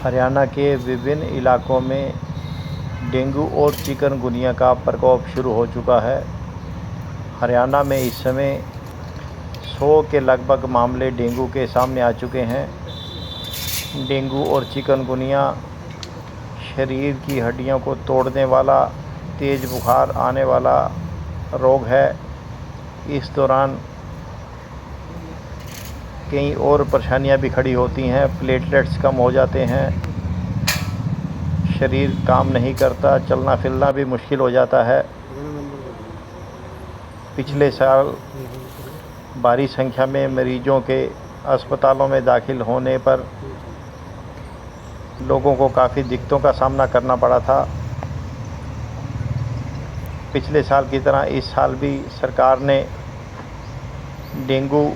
हरियाणा के विभिन्न इलाकों में डेंगू और चिकनगुनिया का प्रकोप शुरू हो चुका है। हरियाणा में इस समय 100 के लगभग मामले डेंगू के सामने आ चुके हैं। डेंगू और चिकनगुनिया शरीर की हड्डियों को तोड़ने वाला, तेज़ बुखार आने वाला रोग है। इस दौरान कई और परेशानियां भी खड़ी होती हैं। प्लेटलेट्स कम हो जाते हैं, शरीर काम नहीं करता, चलना फिरना भी मुश्किल हो जाता है। पिछले साल भारी संख्या में मरीजों के अस्पतालों में दाखिल होने पर लोगों को काफ़ी दिक्कतों का सामना करना पड़ा था। पिछले साल की तरह इस साल भी सरकार ने डेंगू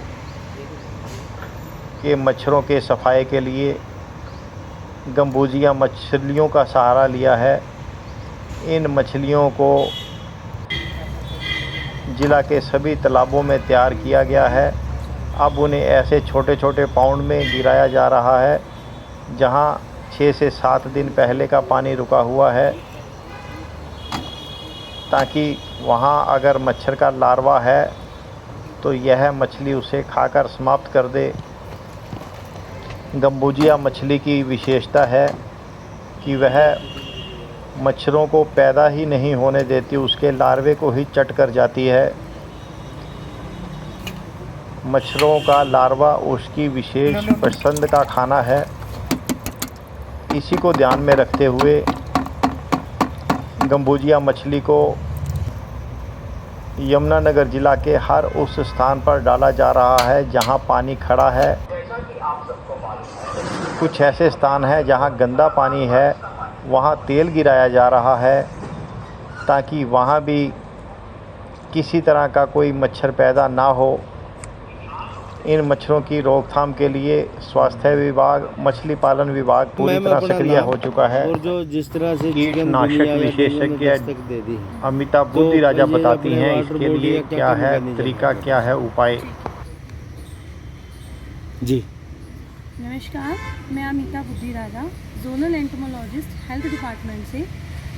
के मच्छरों के सफाई के लिए गंबूजिया मछलियों का सहारा लिया है। इन मछलियों को ज़िला के सभी तालाबों में तैयार किया गया है। अब उन्हें ऐसे छोटे छोटे पाउंड में गिराया जा रहा है जहां 6 से 7 दिन पहले का पानी रुका हुआ है, ताकि वहां अगर मच्छर का लार्वा है तो यह मछली उसे खाकर समाप्त कर दे। गंबूजिया मछली की विशेषता है कि वह मच्छरों को पैदा ही नहीं होने देती, उसके लार्वे को ही चट कर जाती है। मच्छरों का लार्वा उसकी विशेष पसंद का खाना है। इसी को ध्यान में रखते हुए गंबूजिया मछली को यमुनानगर जिला के हर उस स्थान पर डाला जा रहा है जहां पानी खड़ा है। कुछ ऐसे स्थान हैं जहां गंदा पानी है, वहां तेल गिराया जा रहा है ताकि वहां भी किसी तरह का कोई मच्छर पैदा ना हो। इन मच्छरों की रोकथाम के लिए स्वास्थ्य विभाग, मछली पालन विभाग पूरी तरह सक्रिय हो चुका है। और जो जिस तरह से कीटनाशक विशेषज्ञ अमिता बुद्धि राजा बताती हैं इसके लिए क्या है तरीका, क्या है उपाय। जी नमस्कार, मैं अमिता बुद्धि राजा, जोनल एंटोमोलॉजिस्ट, हेल्थ डिपार्टमेंट से।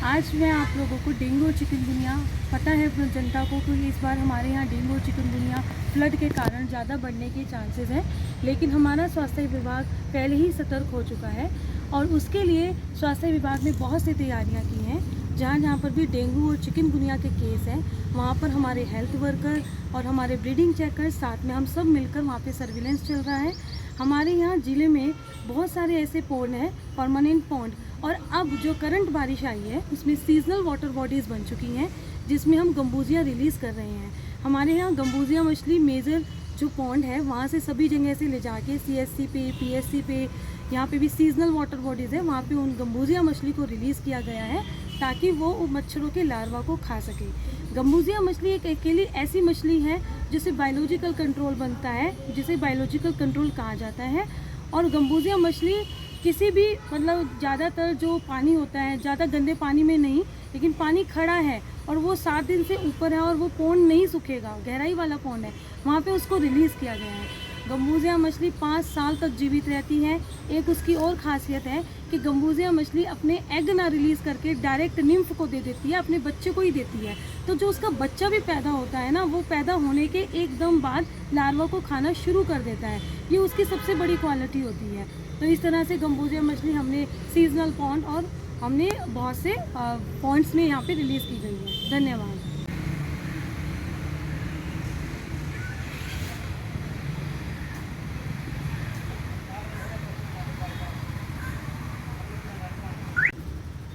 आज मैं आप लोगों को डेंगू और चिकनगुनिया, पता है जनता को कि इस बार हमारे यहाँ डेंगू और चिकनगुनिया फ्लड के कारण ज़्यादा बढ़ने के चांसेस हैं, लेकिन हमारा स्वास्थ्य विभाग पहले ही सतर्क हो चुका है और उसके लिए स्वास्थ्य विभाग ने बहुत सी तैयारियाँ की हैं। जहाँ जहाँ पर भी डेंगू और चिकनगुनिया के केस हैं, वहाँ पर हमारे हेल्थ वर्कर और हमारे ब्रीडिंग चेकर्स साथ में हम सब मिलकर वहाँ पे सर्विलेंस चल रहा है। हमारे यहाँ ज़िले में बहुत सारे ऐसे पॉन्ड हैं, परमानेंट पॉन्ड, और अब जो करंट बारिश आई है उसमें सीजनल वाटर बॉडीज़ बन चुकी हैं जिसमें हम गंबूजिया रिलीज़ कर रहे हैं। हमारे यहाँ गंबूजिया मछली मेजर जो पॉन्ड है वहाँ से सभी जगह से ले जाके CSC पे, PSC पे, यहाँ पे भी सीजनल वाटर बॉडीज़ है, वहाँ पे उन गंबूजिया मछली को रिलीज़ किया गया है ताकि वो मच्छरों के लार्वा को खा सके। गंबूजिया मछली एक अकेली ऐसी मछली है जिसे बायोलॉजिकल कंट्रोल बनता है, जिसे बायोलॉजिकल कंट्रोल कहा जाता है। और गंबूजिया मछली किसी भी ज़्यादातर जो पानी होता है, ज़्यादा गंदे पानी में नहीं, लेकिन पानी खड़ा है और वो 7 दिन से ऊपर है और वो पौंड नहीं सूखेगा, गहराई वाला पौंड है, वहाँ पे उसको रिलीज़ किया गया है। गंबूजिया मछली 5 साल तक जीवित रहती है। एक उसकी और खासियत है कि गंबूजिया मछली अपने एग ना रिलीज़ करके डायरेक्ट निम्फ को दे देती है, अपने बच्चे को ही देती है। तो जो उसका बच्चा भी पैदा होता है ना, वो पैदा होने के एकदम बाद लार्वा को खाना शुरू कर देता है। ये उसकी सबसे बड़ी क्वालिटी होती है। तो इस तरह से गंबूजिया मछली हमने सीजनल पॉन्ड और हमने बहुत से पॉन्ड्स में यहाँ पे रिलीज़ की गई है। धन्यवाद।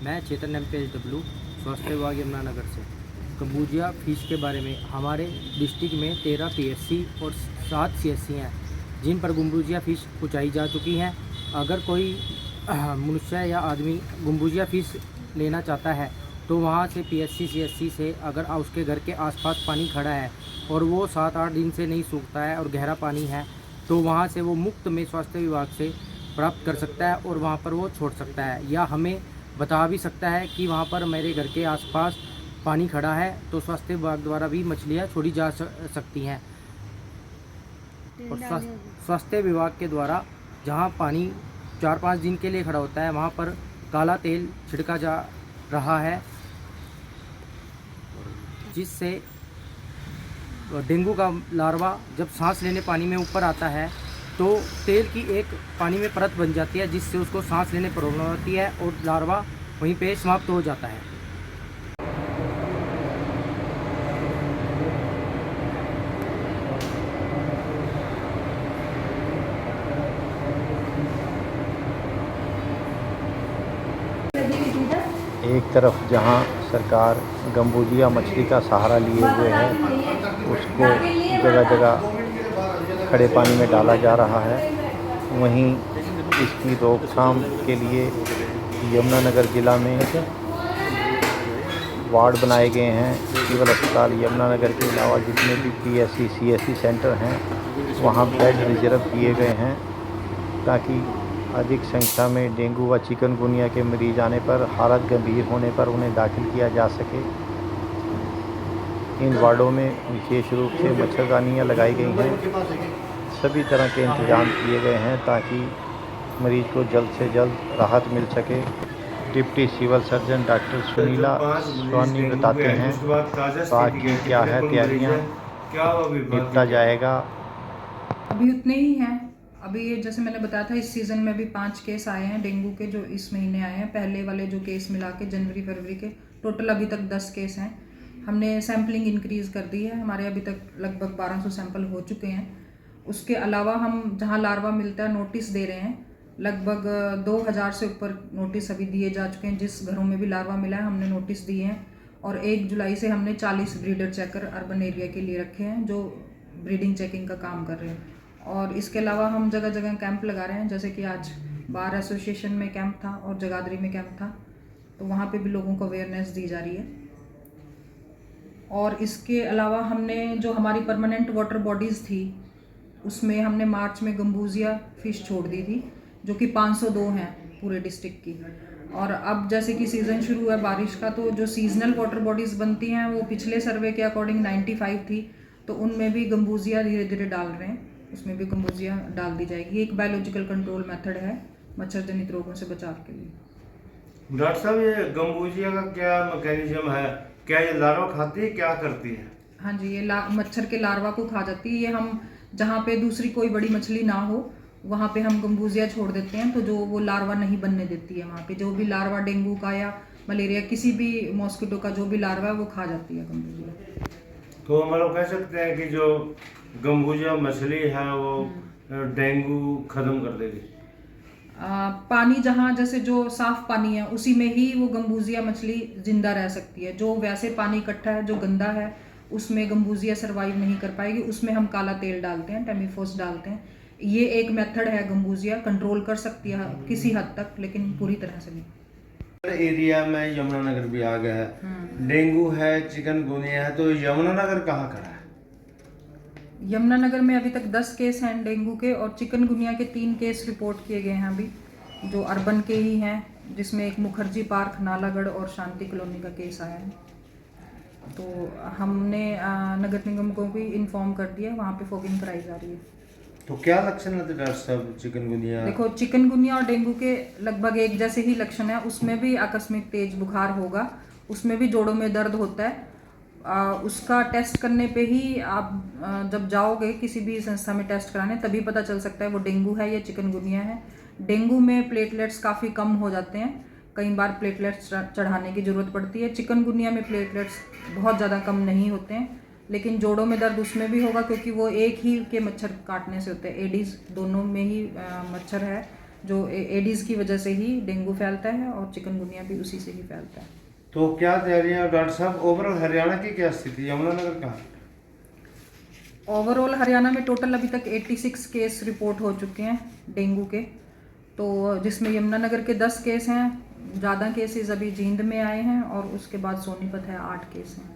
मैं चेतन MPHW, स्वास्थ्य विभाग यमुनानगर से। गंबूजिया फिश के बारे में हमारे डिस्ट्रिक्ट में 13 PSC और 7 CSC हैं जिन पर गंबूजिया फ़िश पहुँचाई जा चुकी हैं। अगर कोई मनुष्य या आदमी गंबूजिया फ़िश लेना चाहता है तो वहाँ से PSC CSC से अगर उसके घर के आसपास पानी खड़ा है और वो 7-8 दिन से नहीं सूखता है और गहरा पानी है तो वहाँ से वो मुफ्त में स्वास्थ्य विभाग से प्राप्त कर सकता है और वहाँ पर वो छोड़ सकता है, या हमें बता भी सकता है कि वहाँ पर मेरे घर के आसपास पानी खड़ा है, तो स्वास्थ्य विभाग द्वारा भी मछलियाँ छोड़ी जा सकती हैं। और स्वास्थ्य विभाग के द्वारा जहाँ पानी 4-5 दिन के लिए खड़ा होता है, वहाँ पर काला तेल छिड़का जा रहा है, जिससे डेंगू का लार्वा जब सांस लेने पानी में ऊपर आता है तो तेल की एक पानी में परत बन जाती है, जिससे उसको सांस लेने प्रॉब्लम होती है और लार्वा वहीं पे समाप्त हो जाता है। एक तरफ जहां सरकार गंबूजिया मछली का सहारा लिए हुए है, उसको जगह जगह खड़े पानी में डाला जा रहा है, वहीं इसकी रोकथाम के लिए यमुनानगर ज़िला में वार्ड बनाए गए हैं। सिविल अस्पताल यमुनानगर के अलावा जितने भी PSC CSC सेंटर हैं, वहाँ बेड रिजर्व किए गए हैं ताकि अधिक संख्या में डेंगू व चिकनगुनिया के मरीज आने पर, हालत गंभीर होने पर उन्हें दाखिल किया जा सके। इन वार्डों में विशेष रूप से मच्छरदानियाँ लगाई गई हैं, सभी तरह के इंतजाम किए गए हैं ताकि मरीज को जल्द से जल्द राहत मिल सके। Deputy civil surgeon doctor Sunila Swami बताते हैं बाकी क्या है तैयारियाँ, निपटा जाएगा। अभी उतने ही हैं। अभी ये जैसे मैंने बताया था, इस सीज़न में भी 5 केस आए हैं डेंगू के, जो इस महीने आए हैं। पहले वाले जो केस मिला के जनवरी फरवरी के टोटल अभी तक 10 केस हैं। हमने सैम्पलिंग इंक्रीज़ कर दी है, हमारे अभी तक लगभग 1200 सैंपल हो चुके हैं। उसके अलावा हम जहाँ लार्वा मिलता है नोटिस दे रहे हैं, लगभग 2000 से ऊपर नोटिस अभी दिए जा चुके हैं। जिस घरों में भी लार्वा मिला है हमने नोटिस दिए हैं, और 1 जुलाई से हमने 40 ब्रीडर चेकर अर्बन एरिया के लिए रखे हैं जो ब्रीडिंग चेकिंग का काम कर रहे हैं। और इसके अलावा हम जगह जगह कैंप लगा रहे हैं, जैसे कि आज बार एसोसिएशन में कैंप था और जगाधरी में कैंप था, तो वहाँ पे भी लोगों को अवेयरनेस दी जा रही है। और इसके अलावा हमने जो हमारी परमानेंट वाटर बॉडीज़ थी, उसमें हमने मार्च में गंबूजिया फ़िश छोड़ दी थी, जो कि 502 हैं पूरे डिस्ट्रिक्ट की। और अब जैसे कि सीज़न शुरू है बारिश का, तो जो सीजनल वाटर बॉडीज़ बनती हैं वो पिछले सर्वे के अकॉर्डिंग 95 थी, तो उनमें भी गंबूजिया धीरे धीरे डाल रहे हैं, उसमें भी गंबूजिया डाल दी जाएगी। एक बायोलॉजिकल कंट्रोल मेथड है मच्छर जनित रोगों से बचाव के लिए। डॉक्टर साहब, ये गंबूजिया का क्या मैकेनिज्म है? क्या ये लार्वा खाती है, क्या करती है? हाँ जी, ये मच्छर के लार्वा को खा जाती है। ये हम जहाँ पे दूसरी कोई बड़ी मछली ना हो वहाँ पे हम गंबूजिया छोड़ देते हैं, तो जो वो लार्वा नहीं बनने देती है। वहाँ पे जो भी लार्वा डेंगू का या मलेरिया किसी भी मॉस्किटो का जो भी लार्वा है वो खा जाती है गंबूजिया। तो हम लोग कह सकते हैं कि जो गंबूजिया मछली है वो डेंगू खत्म कर देगी। पानी जहाँ जैसे जो साफ पानी है उसी में ही वो गंबूजिया मछली जिंदा रह सकती है। जो वैसे पानी इकट्ठा है जो गंदा है उसमें गंबूजिया सरवाइव नहीं कर पाएगी। उसमें हम काला तेल डालते हैं, टेमीफोस डालते हैं। ये एक मेथड है, गंबूजिया कंट्रोल कर सकती है किसी हद तक, लेकिन पूरी तरह से नहीं। एरिया में यमुनानगर भी आ गया है, डेंगू है, चिकनगुनिया है, तो यमुनानगर कहाँ खड़ा है? यमुनानगर में अभी तक 10 केस हैं डेंगू के, और चिकनगुनिया के 3 केस रिपोर्ट किए गए हैं अभी, जो अर्बन के ही हैं, जिसमें एक मुखर्जी पार्क, नालागढ़ और शांति कॉलोनी का केस आया है। तो हमने नगर निगम को भी इन्फॉर्म कर दिया, वहाँ पे फॉगिंग कराई जा रही है। तो क्या लक्षण है डॉक्टर साहब चिकनगुनिया? देखो, चिकनगुनिया और डेंगू के लगभग एक जैसे ही लक्षण है। उसमें भी आकस्मिक तेज बुखार होगा, उसमें भी जोड़ों में दर्द होता है। उसका टेस्ट करने पे ही आप जब जाओगे किसी भी संस्था में टेस्ट कराने, तभी पता चल सकता है वो डेंगू है या चिकनगुनिया है। डेंगू में प्लेटलेट्स काफ़ी कम हो जाते हैं, कई बार प्लेटलेट्स चढ़ाने की ज़रूरत पड़ती है। चिकनगुनिया में प्लेटलेट्स बहुत ज़्यादा कम नहीं होते हैं, लेकिन जोड़ों में दर्द उसमें भी होगा, क्योंकि वो एक ही के मच्छर काटने से होते हैं। एडीज़ दोनों में ही मच्छर है, जो एडीज़ की वजह से ही डेंगू फैलता है और चिकनगुनिया भी उसी से ही फैलता है। तो क्या तैयारियां डॉक्टर साहब? ओवरऑल हरियाणा की क्या स्थिति, यमुनानगर कहाँ? ओवरऑल हरियाणा में टोटल अभी तक 86 केस रिपोर्ट हो चुके हैं डेंगू के, तो जिसमें यमुनानगर के 10 केस हैं। ज़्यादा केसेस अभी जींद में आए हैं, और उसके बाद सोनीपत है, 8 केस हैं।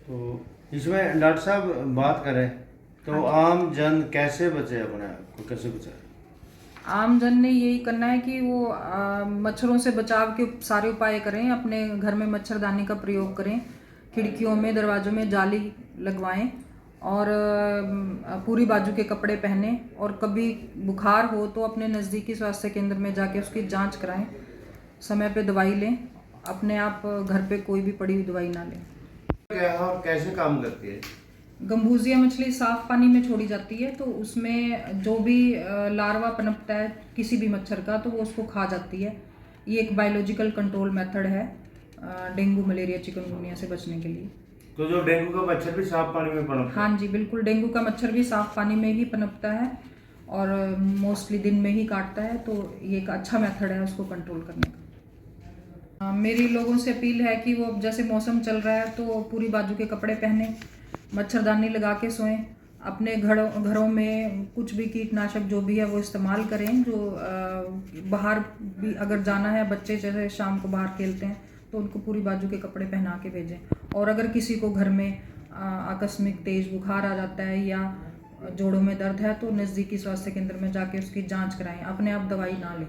तो इसमें डॉक्टर साहब बात करें तो आम जन कैसे बचे, अपने आप को कैसे बचाए? आम जन ने यही करना है कि वो मच्छरों से बचाव के सारे उपाय करें, अपने घर में मच्छरदानी का प्रयोग करें, खिड़कियों में दरवाजों में जाली लगवाएं, और पूरी बाजू के कपड़े पहने, और कभी बुखार हो तो अपने नज़दीकी स्वास्थ्य केंद्र में जाके उसकी जांच कराएं, समय पे दवाई लें, अपने आप घर पे कोई भी पड़ी हुई दवाई ना लें। क्या है और कैसे काम करती है? गंबूजिया मछली साफ पानी में छोड़ी जाती है, तो उसमें जो भी लार्वा पनपता है किसी भी मच्छर का, तो वो उसको खा जाती है। ये एक बायोलॉजिकल कंट्रोल मेथड है डेंगू, मलेरिया, चिकनगुनिया से बचने के लिए। तो जो डेंगू का मच्छर भी साफ पानी में पनपता है? हाँ जी, बिल्कुल। डेंगू का मच्छर भी साफ पानी में ही पनपता है और मोस्टली दिन में ही काटता है, तो ये एक अच्छा मेथड है उसको कंट्रोल करने का। मेरी लोगों से अपील है कि वो जैसे मौसम चल रहा है तो पूरी बाजू के कपड़े पहने, मच्छरदानी लगा के सोएं, अपने घरों में कुछ भी कीटनाशक जो भी है वो इस्तेमाल करें। जो बाहर भी अगर जाना है, बच्चे जैसे शाम को बाहर खेलते हैं तो उनको पूरी बाजू के कपड़े पहना के भेजें। और अगर किसी को घर में आकस्मिक तेज बुखार आ जाता है या जोड़ों में दर्द है तो नज़दीकी स्वास्थ्य केंद्र में जाके उसकी जांच कराएं, अपने आप दवाई ना लें।